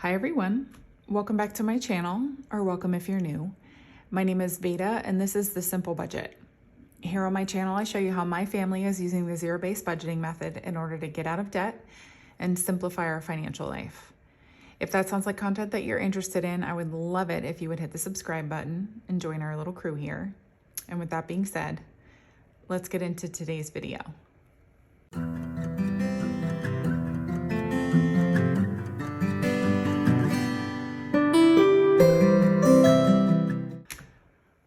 Hi everyone, welcome back to my channel, or welcome if you're new. My name is Veda and this is The Simple Budget. Here on my channel I show you how my family is using the zero-based budgeting method in order to get out of debt and simplify our financial life. If that sounds like content that you're interested in, I would love it if you would hit the subscribe button and join our little crew here. And with that being said, let's get into today's video.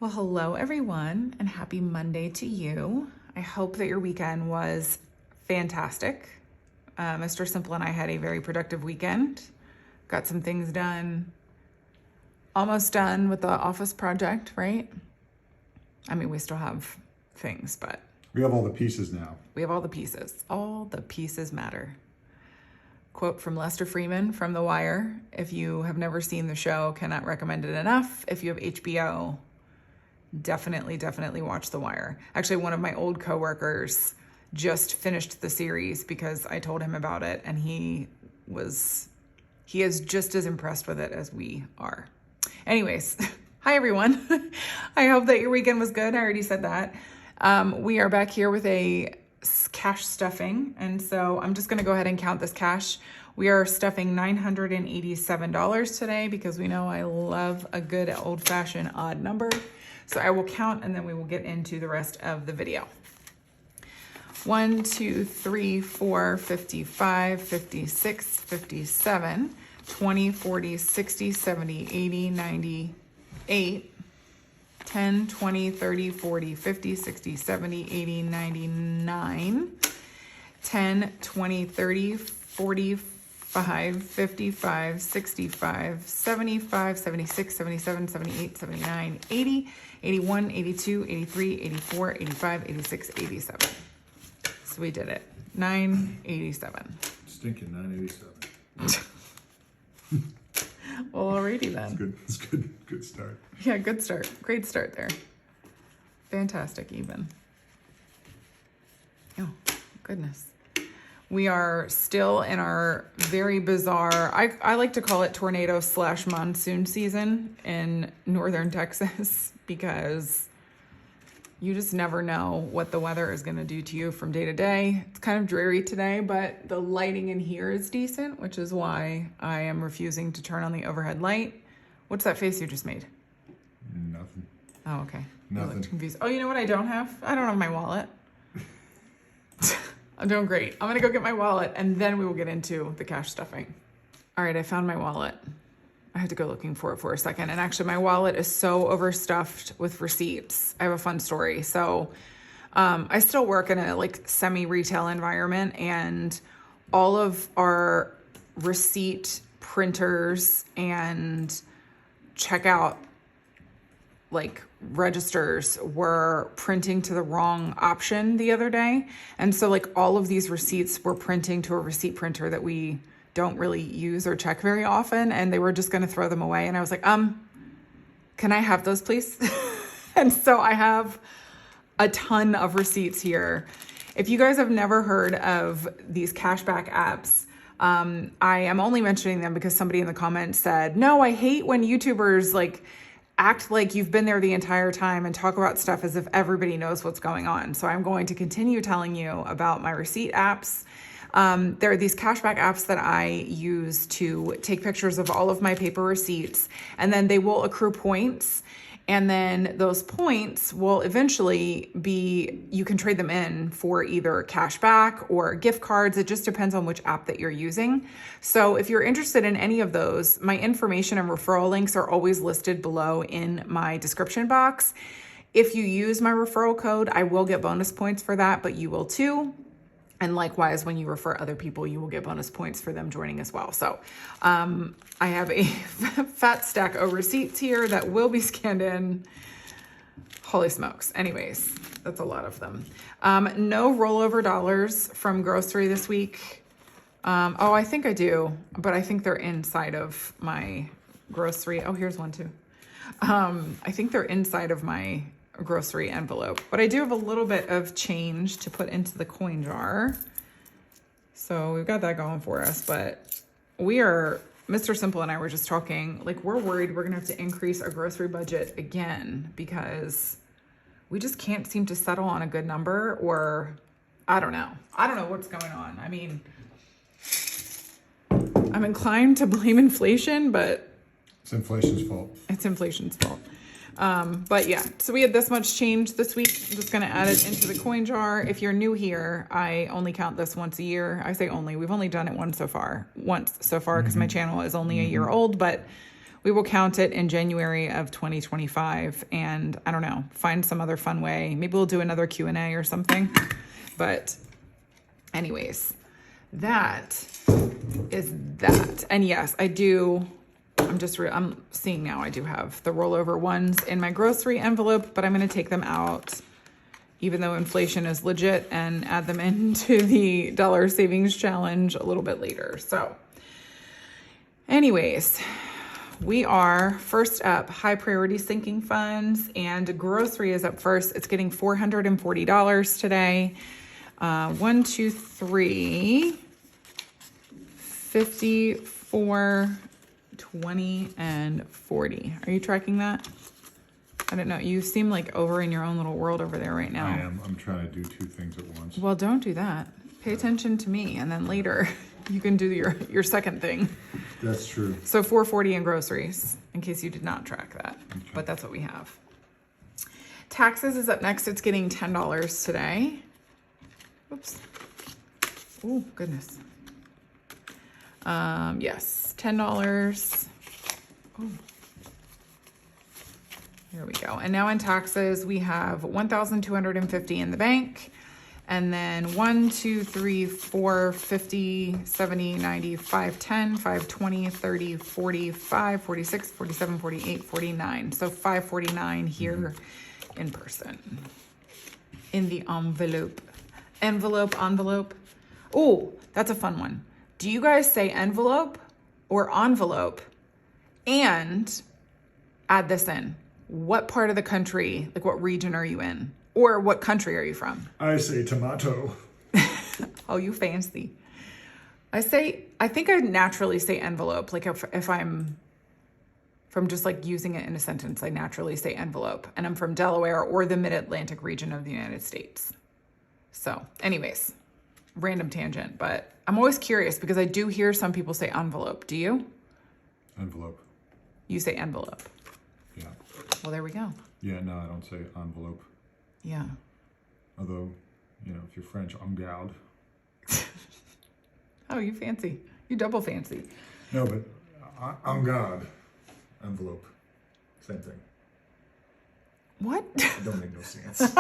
Well, hello everyone, and happy Monday to you. I hope that your weekend was fantastic. Mr. Simple and I had a very productive weekend. Got some things done. Almost done with the office project, right? I mean, we still have things, but we have all the pieces now. We have all the pieces. All the pieces matter. Quote from Lester Freeman from The Wire. If you have never seen the show, cannot recommend it enough. If you have HBO, definitely watch The Wire. Actually, one of my old coworkers just finished the series because I told him about it, and he is just as impressed with it as we are. Anyways, hi everyone. I hope that your weekend was good. I already said that. We are back here with a cash stuffing, and so I'm just going to go ahead and count this cash. We are stuffing $987 today because we know I love a good old-fashioned odd number. So I will count and then we will get into the rest of the video. 1, 2, 3, 4, 55, 56, 57, 20, 40, 60, 70, 80, 90, 8, 10, 20, 30, 40, 50, 60, 70, 80, 99, 10, 20, 30, 45, 55, 65, 75, 76, 77, 78, 79, 80, 81, 82, 83, 84, 85, 86, 87. So we did it. 987. Stinking 987. Well, alrighty then. It's good. It's good. Good start. Yeah, good start. Great start there. Fantastic even. Oh, goodness. We are still in our very bizarre, I like to call it tornado/monsoon season in northern Texas, because you just never know what the weather is going to do to you from day to day. It's kind of dreary today, but the lighting in here is decent, which is why I am refusing to turn on the overhead light. What's that face you just made? Nothing. Oh, okay. Nothing. I looked confused. Oh, you know what I don't have? I don't have my wallet. I'm doing great. I'm gonna go get my wallet and then we will get into the cash stuffing. All right, I found my wallet. I had to go looking for it for a second. And actually my wallet is so overstuffed with receipts. I have a fun story. So I still work in a semi-retail environment, and all of our receipt printers and checkout registers were printing to the wrong option the other day. And so all of these receipts were printing to a receipt printer that we don't really use or check very often. And they were just going to throw them away. And I was like, can I have those please? And so I have a ton of receipts here. If you guys have never heard of these cashback apps, I am only mentioning them because somebody in the comments said, no, I hate when YouTubers act like you've been there the entire time and talk about stuff as if everybody knows what's going on. So I'm going to continue telling you about my receipt apps. There are these cashback apps that I use to take pictures of all of my paper receipts, and then they will accrue points. And then those points will eventually you can trade them in for either cash back or gift cards. It just depends on which app that you're using. So if you're interested in any of those, my information and referral links are always listed below in my description box. If you use my referral code, I will get bonus points for that, but you will too. And likewise, when you refer other people, you will get bonus points for them joining as well. So I have a fat stack of receipts here that will be scanned in. Holy smokes. Anyways, that's a lot of them. No rollover dollars from grocery this week. Oh, I think I do, but I think they're inside of my grocery. Oh, here's one too. I think they're inside of my grocery envelope, but I do have a little bit of change to put into the coin jar. So we've got that going for us, but we are Mr. Simple and I were just talking, like, we're worried we're going to have to increase our grocery budget again because we just can't seem to settle on a good number, or I don't know. I don't know what's going on. I mean, I'm inclined to blame inflation, but It's inflation's fault. it's inflation's fault. But yeah, so we had this much change this week. I'm just going to add it into the coin jar. If you're new here, I only count this once a year. I say only. We've only done it once so far because my channel is only a year old, but we will count it in January of 2025. And I don't know, find some other fun way. Maybe we'll do another Q&A or something. But anyways, that is that. And yes, I do. I'm seeing now I do have the rollover ones in my grocery envelope, but I'm going to take them out, even though inflation is legit, and add them into the dollar savings challenge a little bit later. So anyways, we are first up, high priority sinking funds, and grocery is up first. It's getting $440 today. 1, 2, 3, 54, 20, and 40. Are you tracking that? I don't know. You seem like over in your own little world over there right now. I am. I'm trying to do two things at once. Well, don't do that. Pay attention to me, and then later you can do your second thing. That's true. So 440 in groceries, in case you did not track that. Okay. But that's what we have. Taxes is up next. It's getting $10 today. Oops. Oh, goodness. Yes, $10. Oh. There we go. And now in taxes, we have $1,250 in the bank. And then 1, 2, 3, 4, 50, 70, 90, 5, 10, 5, 20, 30, 45, 46, 47, 48, 49. So 549 here in person. In the envelope. Envelope. Oh, that's a fun one. Do you guys say envelope or envelope? And add this in. What part of the country, like what region are you in? Or what country are you from? I say tomato. Oh, you fancy. I think I naturally say envelope. Like if I'm just like using it in a sentence, I naturally say envelope. And I'm from Delaware or the mid-Atlantic region of the United States. So anyways, random tangent, but I'm always curious because I do hear some people say envelope. Do you? Envelope. You say envelope. Yeah. Well, there we go. Yeah, no, I don't say envelope. Yeah. Although, if you're French, en garde. Oh, you fancy. You double fancy. No, but en garde. Envelope. Same thing. What? It don't make no sense.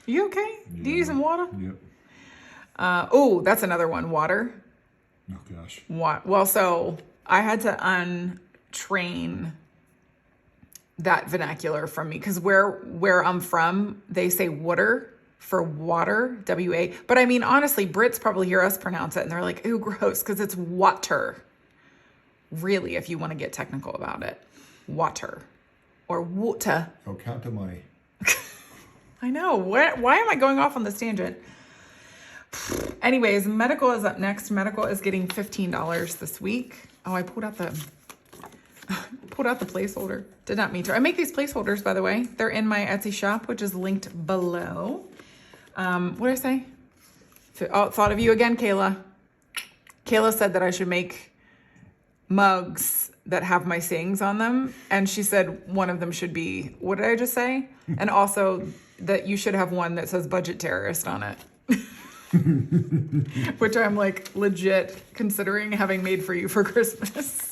You okay? Yeah. Do you need some water? Yep. Oh, that's another one. Water. Oh, gosh. Well, so I had to untrain that vernacular from me because where I'm from, they say water for water, W-A. But I mean, honestly, Brits probably hear us pronounce it and they're like, ooh, gross, because it's water. Really, if you want to get technical about it. Water. Or water. Oh, count the money. I know. Why am I going off on this tangent? Anyways, medical is up next. Medical is getting $15 this week. Oh, I pulled out the placeholder. Did not mean to. I make these placeholders, by the way. They're in my Etsy shop, which is linked below. What did I say? Thought of you again, Kayla. Kayla said that I should make mugs that have my sayings on them. And she said one of them should be, what did I just say? And also that you should have one that says budget terrorist on it. Which I'm like legit considering having made for you for Christmas.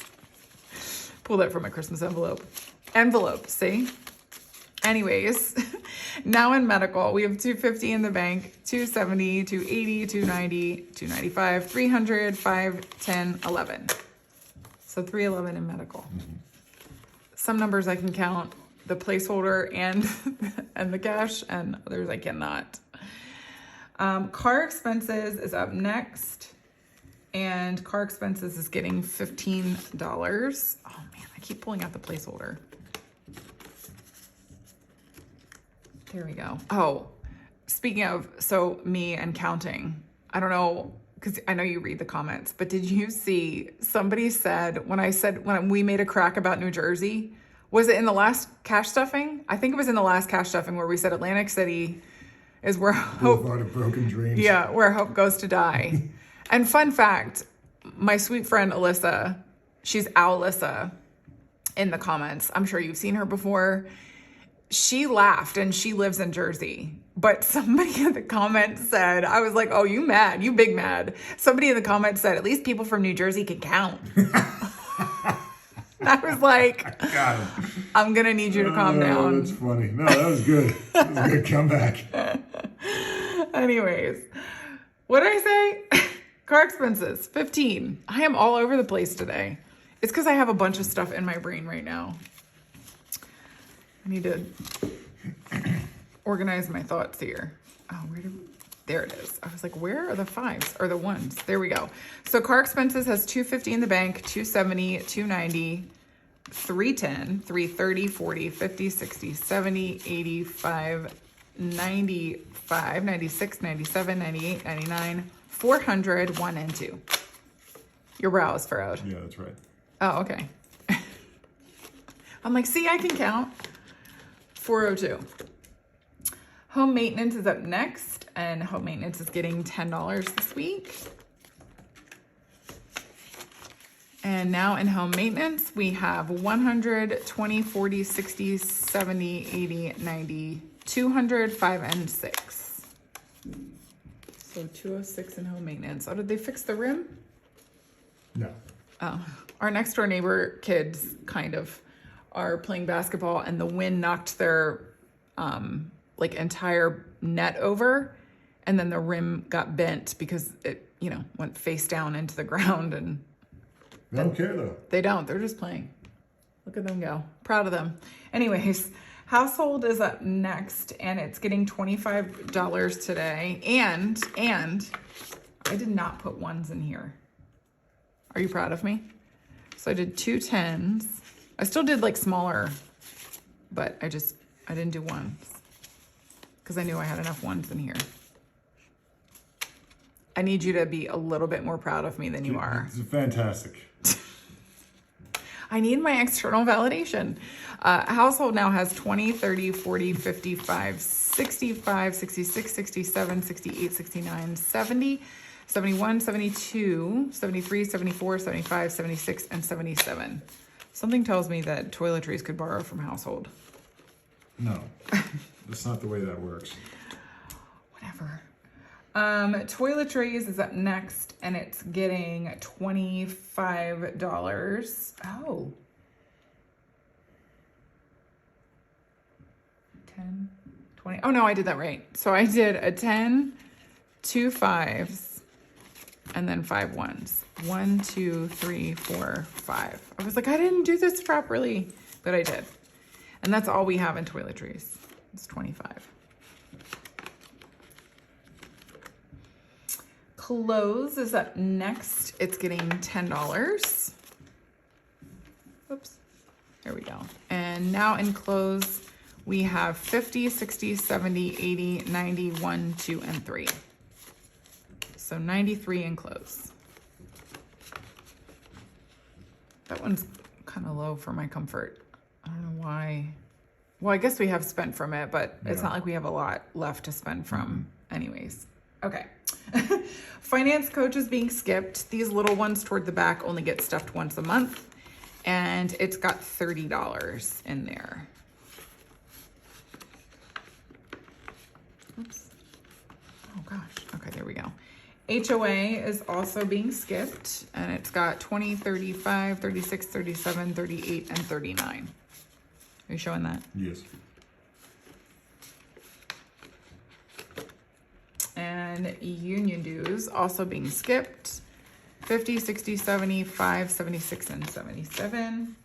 Pull that from my Christmas envelope, see? Anyways, now in medical, we have $250 in the bank, $270, $280, $290, $295, $300, $5, $10, $11. So $311 in medical. Mm-hmm. Some numbers I can count, the placeholder and the cash, and others I cannot. Car expenses is up next, and car expenses is getting $15. Oh man, I keep pulling out the placeholder. There we go. Oh, speaking of, so me and counting, I don't know because I know you read the comments, but did you see somebody said when we made a crack about New Jersey, was it in the last cash stuffing? I think it was in the last cash stuffing where we said Atlantic City is where hope, Boulevard of Broken Dreams. yeah, where hope goes to die. And fun fact, my sweet friend Alyssa, she's Alyssa in the comments. I'm sure you've seen her before. She laughed and she lives in Jersey. But somebody in the comments said, I was like, oh, you mad? You big mad. Somebody in the comments said, at least people from New Jersey can count. I was like, Got him. I'm going to need you to calm down. That's funny. No, that was good. That was a good comeback. Anyways, what did I say? Car expenses, 15. I am all over the place today. It's because I have a bunch of stuff in my brain right now. I need to organize my thoughts here. Oh, there it is. I was like, where are the fives or the ones? There we go. So car expenses has 250 in the bank, 270, 290, 310, 330, 40, 50, 60, 70, 85, 95, 96, 97, 98, 99, 400, 1 and 2. Your brow is furrowed. Yeah, that's right. Oh, okay. I'm like, see, I can count. 402. Home maintenance is up next, and home maintenance is getting $10 this week. And now in home maintenance, we have 100, 20, 40, 60, 70, 80, 90, 200, 5, and 6. So 206 in home maintenance. Oh, did they fix the rim? No. Oh, our next door neighbor kids kind of are playing basketball, and the wind knocked their like entire net over, and then the rim got bent because it, went face down into the ground. And They don't care though. they don't. They're just playing. Look at them go. Proud of them. Anyways, household is up next, and it's getting $25 today. And I did not put ones in here. Are you proud of me? So I did 2 10s. I still did like smaller, but I didn't do ones because I knew I had enough ones in here. I need you to be a little bit more proud of me than you are. It's fantastic. I need my external validation. Household now has 20, 30, 40, 55, 65, 66, 67, 68, 69, 70, 71, 72, 73, 74, 75, 76, and 77. Something tells me that toiletries could borrow from household. No, that's not the way that works. Whatever. Toiletries is up next, and it's getting $25. Oh. 10, 20. Oh, no, I did that right. So I did a 10, 2 5s, and then 5 1s. 1, 2, 3, 4, 5. I was like, I didn't do this properly, but I did. And that's all we have in toiletries. It's 25. Clothes is up next. It's getting $10. Oops. There we go. And now in clothes, we have 50, 60, 70, 80, 90, 1, 2, and 3. So 93 in clothes. That one's kind of low for my comfort. I don't know why. Well, I guess we have spent from it, but it's not like we have a lot left to spend from anyways. Okay. Finance coach is being skipped. These little ones toward the back only get stuffed once a month, and it's got $30 in there. Oops. Oh gosh. Okay, there we go. HOA is also being skipped, and it's got 20, 35, 36, 37, 38, and 39. Are you showing that? Yes. And union dues also being skipped. 50, 60, 75, 76, and 77.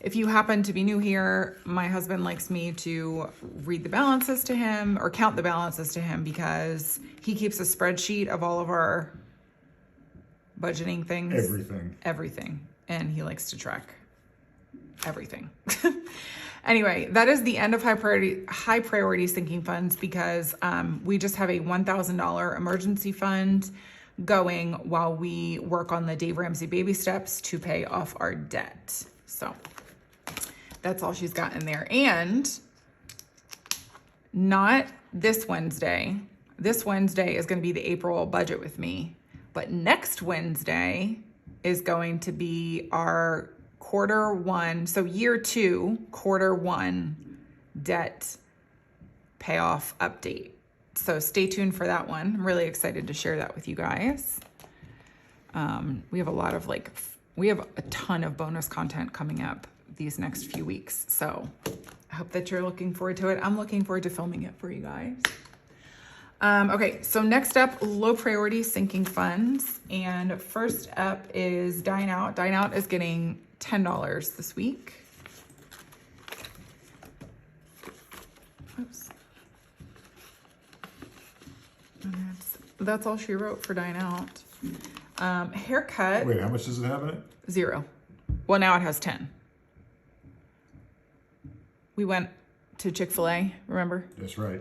If you happen to be new here, my husband likes me to read the balances to him or count the balances to him because he keeps a spreadsheet of all of our budgeting things. Everything. And he likes to track everything. Anyway, that is the end of high priority sinking funds because we just have a $1,000 emergency fund going while we work on the Dave Ramsey baby steps to pay off our debt. So that's all she's got in there. And not this Wednesday. This Wednesday is going to be the April budget with me. But next Wednesday is going to be our quarter one, so year 2, quarter 1 debt payoff update. So stay tuned for that one. I'm really excited to share that with you guys. We have a ton of bonus content coming up these next few weeks. So I hope that you're looking forward to it. I'm looking forward to filming it for you guys. Okay, so next up, low priority sinking funds. And first up is Dine Out. Dine Out is getting $10 this week. Oops. And that's all she wrote for Dine Out. Haircut. Wait, how much does it have in it? 0. Well, now it has 10. We went to Chick-fil-A, remember? That's right.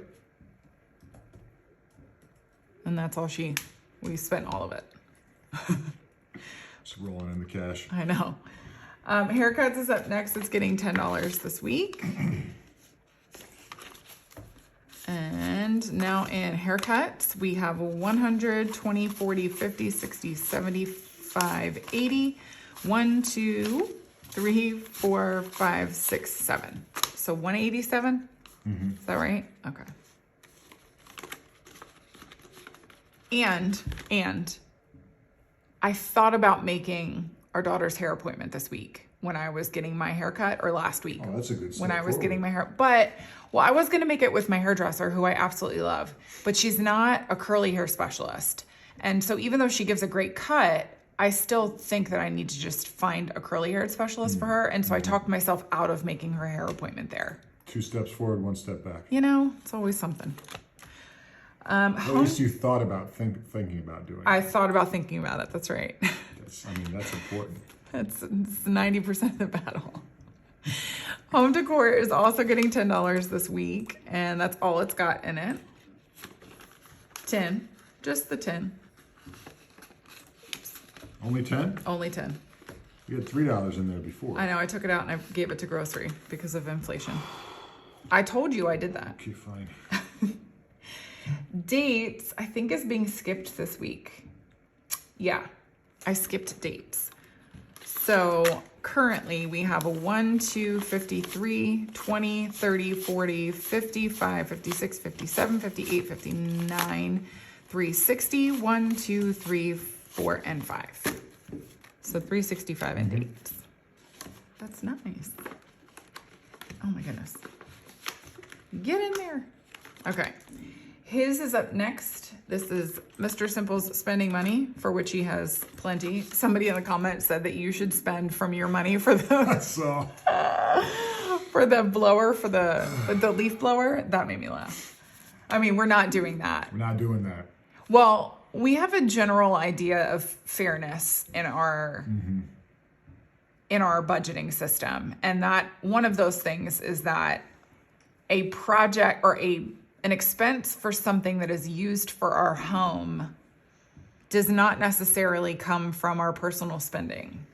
And that's all we spent all of it. Just rolling in the cash. I know. Haircuts is up next. It's getting $10 this week. And now in haircuts, we have 100, 20, 40, 50, 60, 75, 80, 1, 2, 3, 4, 5, 6, 7. So 187? Mm-hmm. Is that right? Okay. And I thought about making our daughter's hair appointment this week when I was getting my haircut, or last week. Oh, that's a good step when I was forward. getting my hair. But, well, I was going to make it with my hairdresser, who I absolutely love, but she's not a curly hair specialist. And so even though she gives a great cut, I still think that I need to just find a curly haired specialist for her. And so I talked myself out of making her hair appointment there. 2 steps forward, 1 step back. You know, it's always something. At least you thought about thinking about doing it. I thought about thinking about it. That's right. That's important. It's 90% of the battle. Home decor is also getting $10 this week, and that's all it's got in it. 10, just the 10. Only 10? Only 10. You had $3 in there before. I know, I took it out and I gave it to grocery because of inflation. I told you I did that. Okay, fine. Dates, I think, is being skipped this week. Yeah, I skipped dates. So currently we have a 1, 2, 53, 20, 30, 40, 55, 56, 57, 58, 59, 360, 1, 2, 3, 4, and 5. So 365 in dates. That's nice. Oh my goodness. Get in there. Okay. His is up next. This is Mr. Simple's spending money, for which he has plenty. Somebody in the comments said that you should spend from your money for the So, for the blower, for the leaf blower. That made me laugh. I mean, we're not doing that. we're not doing that. Well, we have a general idea of fairness in our budgeting system, and that one of those things is that a project or an expense for something that is used for our home does not necessarily come from our personal spending,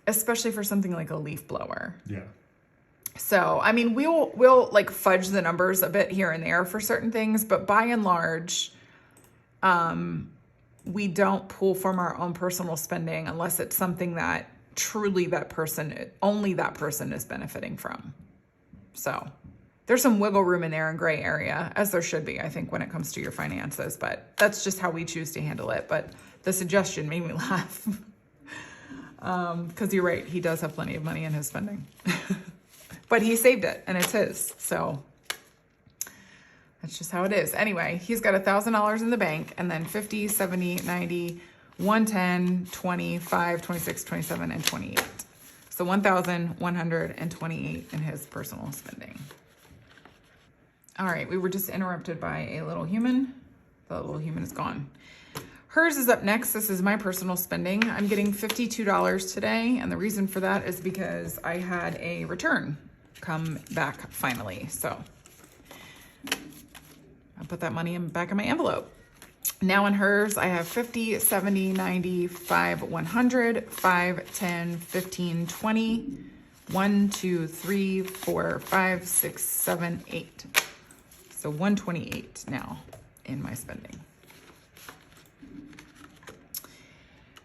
especially for something like a leaf blower. Yeah. So, I mean, we'll like fudge the numbers a bit here and there for certain things, but by and large, we don't pull from our own personal spending unless it's something that truly only that person is benefiting from. So there's some wiggle room in there in gray area, as there should be, I think, when it comes to your finances, but that's just how we choose to handle it. But the suggestion made me laugh. Because you're right, he does have plenty of money in his spending. But he saved it, and it's his, so that's just how it is. Anyway, he's got $1,000 in the bank, and then 50, 70, 90, 110, 25, 26, 27, and 28. So 1,128 in his personal spending. All right, we were just interrupted by a little human. The little human is gone. Hers is up next. This is my personal spending. I'm getting $52 today, and the reason for that is because I had a return come back finally. So I put that money back in my envelope. Now in hers, I have 50, 70, 90, 5, 100, 5, 10, 15, 20, 1, 2, 3, 4, 5, 6, 7, 8. So 128 now in my spending.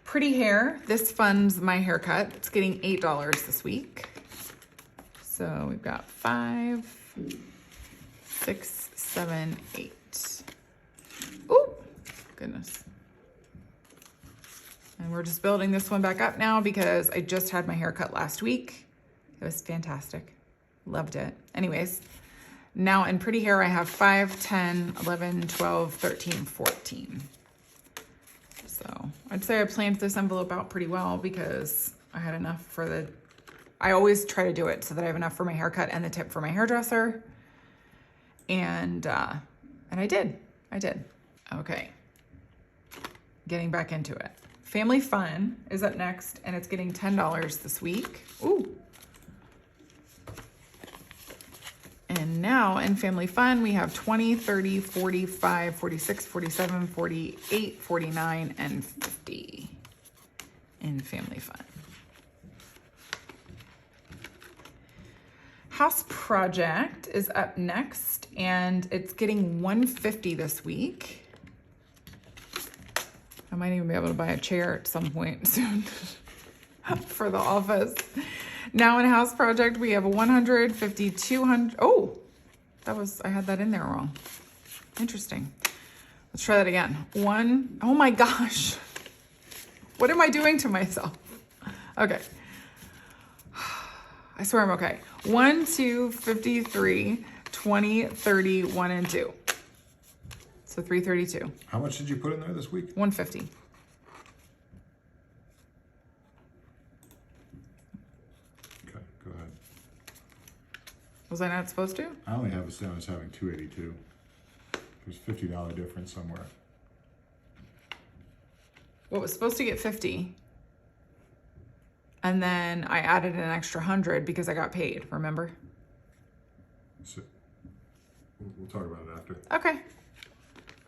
Pretty Hair, this funds my haircut. It's getting $8 this week. So we've got 5, 6, 7, 8. Oh, goodness. And we're just building this one back up now because I just had my haircut last week. It was fantastic. Loved it. Anyways, now in Pretty Hair, I have 5, 10, 11, 12, 13, 14. So I'd say I planned this envelope out pretty well because I had enough for the, I always try to do it so that I have enough for my haircut and the tip for my hairdresser. And I did. Okay. Getting back into it. Family Fun is up next and it's getting $10 this week. Ooh. And now in Family Fun, we have 20, 30, 45, 46, 47, 48, 49, and 50 in Family Fun. House Project is up next and it's getting $150 this week. I might even be able to buy a chair at some point soon for the office. Now in House Project, we have 100, 50, 200. Oh, I had that in there wrong. Interesting. Let's try that again. Oh my gosh. What am I doing to myself? Okay. I swear I'm okay. 1, 2, 53, 20, 30, 1, and 2. So 332. How much did you put in there this week? 150. Okay, go ahead. Was I not supposed to? I only have us down as having 282. There's a $50 difference somewhere. Well, it was supposed to get 50. And then I added an extra 100 because I got paid, remember? So, we'll talk about it after. Okay.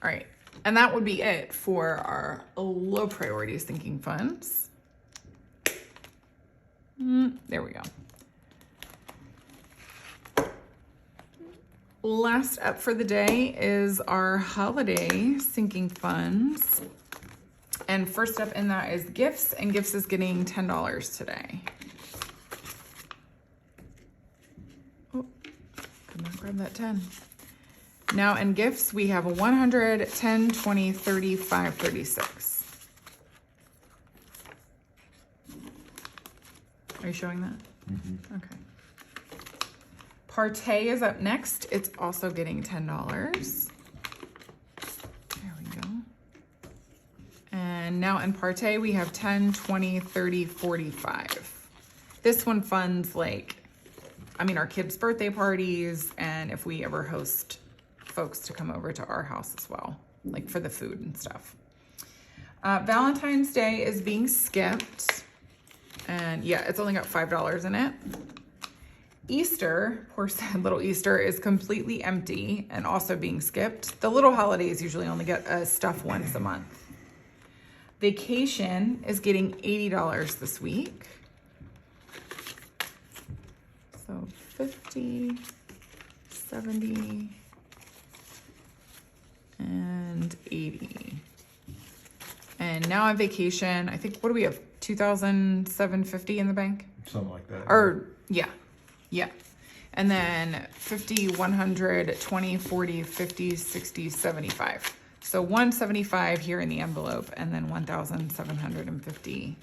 All right. And that would be it for our low priorities thinking funds. There we go. Last up for the day is our holiday sinking funds. And first up in that is gifts, and gifts is getting $10 today. Oh, could not grab that 10. Now in gifts, we have a 100, 10, 20, 35, 36. Are you showing that? Mm-hmm. Okay. Partay is up next. It's also getting $10. There we go. And now in Partay, we have 10, 20, 30, 45. This one funds our kids' birthday parties, and if we ever host folks to come over to our house as well, like for the food and stuff. Valentine's Day is being skipped. And yeah, it's only got $5 in it. Easter, poor sad little Easter, is completely empty and also being skipped. The little holidays usually only get stuff once a month. Vacation is getting $80 this week. So 50, 70, and 80. And now on vacation, I think, what do we have? $2,750 in the bank? Something like that. Or, yeah. And then 50, 100, 20, 40, 50, 60, 75. So 175 here in the envelope, and then 1,750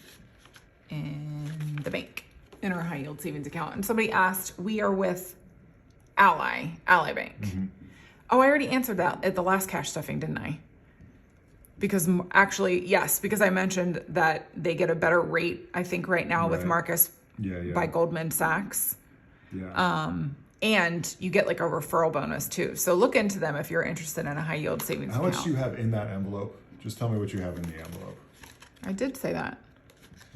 in the bank, in our high yield savings account. And somebody asked, we are with Ally Bank. Mm-hmm. Oh, I already answered that at the last cash stuffing, didn't I? Because actually, yes, because I mentioned that they get a better rate, I think, right now with Marcus by Goldman Sachs. Yeah. And you get like a referral bonus too. So look into them if you're interested in a high yield savings account. How much do you have in that envelope? Just tell me what you have in the envelope. I did say that.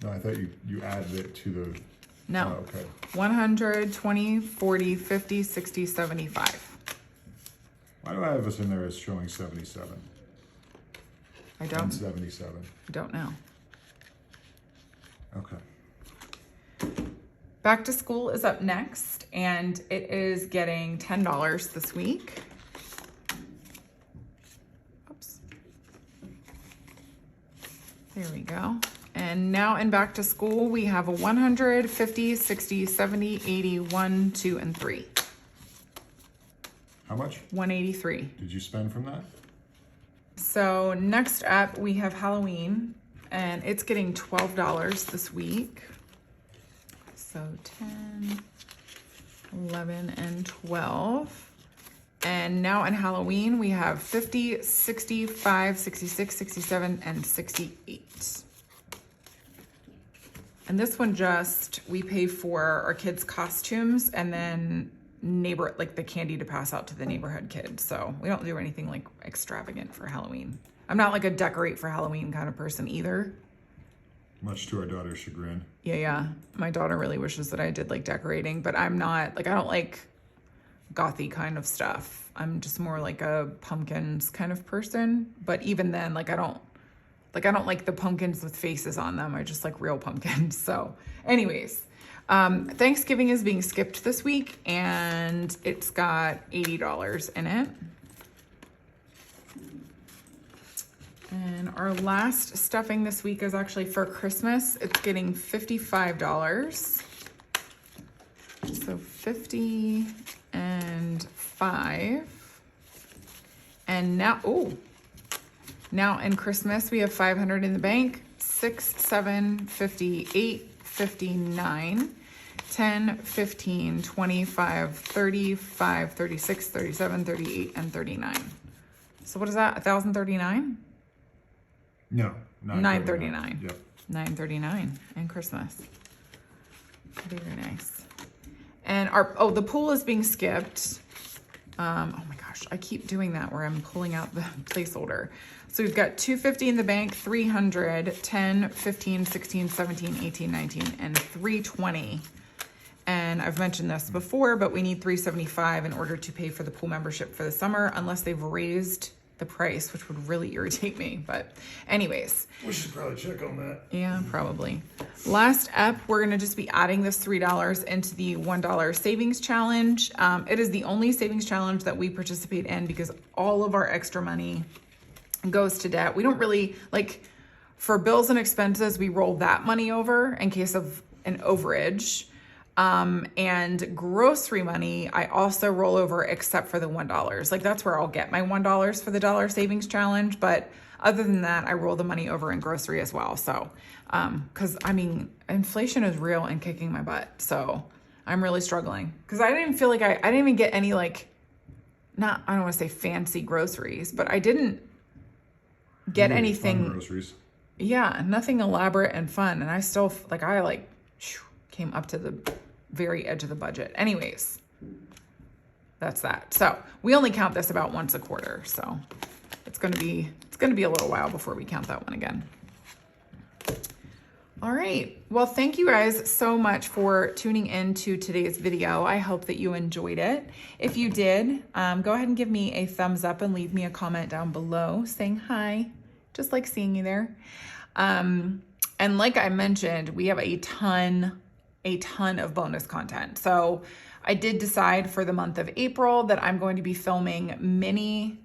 No, I thought you added it to the... No. Oh, okay. 100, 20, 40, 50, 60, 75. Why do I have us in there as showing 77? I don't. 177. I don't know. Okay. Back to school is up next, and it is getting $10 this week. Oops. There we go. And now in back to school, we have a 100, 50, 60, 70, 80, 1, 2, and 3. How much 183. did you spend from that? So next up, we have Halloween, and it's getting $12 this week. So 10, 11, and 12. And now in Halloween, we have 50, 65, 66, 67, and 68. And this one we pay for our kids' costumes and then like the candy to pass out to the neighborhood kids. So we don't do anything like extravagant for Halloween. I'm not like a decorate for Halloween kind of person either. Much to our daughter's chagrin. Yeah. My daughter really wishes that I did like decorating, but I'm not, like, I don't like gothy kind of stuff. I'm just more like a pumpkins kind of person. But even then, like, I don't like the pumpkins with faces on them. I just like real pumpkins. So anyways, Thanksgiving is being skipped this week, and it's got $80 in it. And our last stuffing this week is actually for Christmas. It's getting $55. So 50 and 5. And now in Christmas, we have 500 in the bank, 6, 7, 50, 8, 59, 10, 15, 25, 35, 36, 37, 38, and 39. So what is that, 1,039? No, 939. Yep. 939 in Christmas. Very nice. And the pool is being skipped. Oh my gosh, I keep doing that where I'm pulling out the placeholder. So we've got 250 in the bank, 300, 10, 15, 16, 17, 18, 19, and 320. And I've mentioned this before, but we need 375 in order to pay for the pool membership for the summer, unless they've raised the price, which would really irritate me. But anyways. We should probably check on that. Yeah, probably. Last up, we're going to just be adding this $3 into the $1 savings challenge. It is the only savings challenge that we participate in because all of our extra money goes to debt. We don't really, like, for bills and expenses, we roll that money over in case of an overage. And grocery money, I also roll over except for the $1. Like, that's where I'll get my $1 for the dollar savings challenge. But other than that, I roll the money over in grocery as well. So, cause I mean, inflation is real and kicking my butt. So I'm really struggling cause I didn't even feel like I didn't even get any, like, I don't want to say fancy groceries, but I didn't get Really anything. fun groceries. Yeah. Nothing elaborate and fun. And I still came up to the very edge of the budget. Anyways, that's that. So we only count this about once a quarter. So it's going to be a little while before we count that one again. All right. Well, thank you guys so much for tuning in to today's video. I hope that you enjoyed it. If you did, go ahead and give me a thumbs up and leave me a comment down below saying hi. Just like seeing you there. And like I mentioned, we have a ton of bonus content. So I did decide for the month of April that I'm going to be filming mini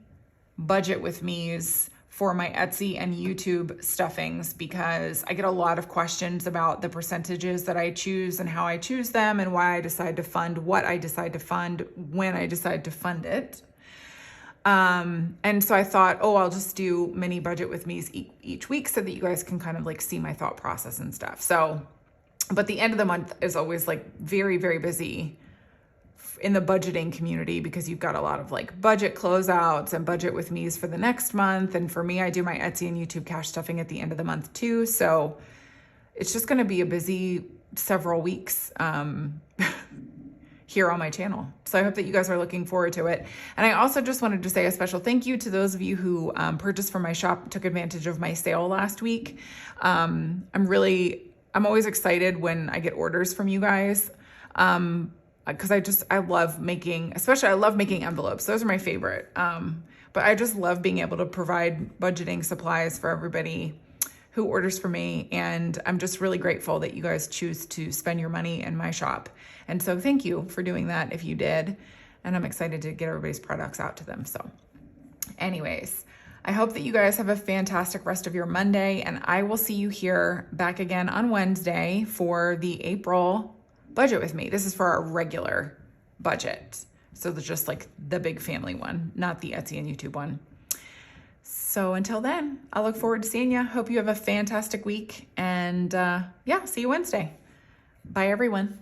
budget with me's for my Etsy and YouTube stuffings because I get a lot of questions about the percentages that I choose and how I choose them and why I decide to fund what I decide to fund when I decide to fund it. And so I thought, I'll just do mini budget with me's each week so that you guys can kind of like see my thought process and stuff. So, but the end of the month is always like very, very busy in the budgeting community because you've got a lot of like budget closeouts and budget with me's for the next month. And for me, I do my Etsy and YouTube cash stuffing at the end of the month too. So it's just going to be a busy several weeks here on my channel. So I hope that you guys are looking forward to it. And I also just wanted to say a special thank you to those of you who purchased from my shop, took advantage of my sale last week. I'm always excited when I get orders from you guys. Cause I love making envelopes. Those are my favorite. But I just love being able to provide budgeting supplies for everybody who orders for me. And I'm just really grateful that you guys choose to spend your money in my shop. And so thank you for doing that if you did. And I'm excited to get everybody's products out to them. So anyways, I hope that you guys have a fantastic rest of your Monday, and I will see you here back again on Wednesday for the April budget with me. This is for our regular budget. So there's just like the big family one, not the Etsy and YouTube one. So until then, I look forward to seeing you. Hope you have a fantastic week, and yeah, see you Wednesday. Bye everyone.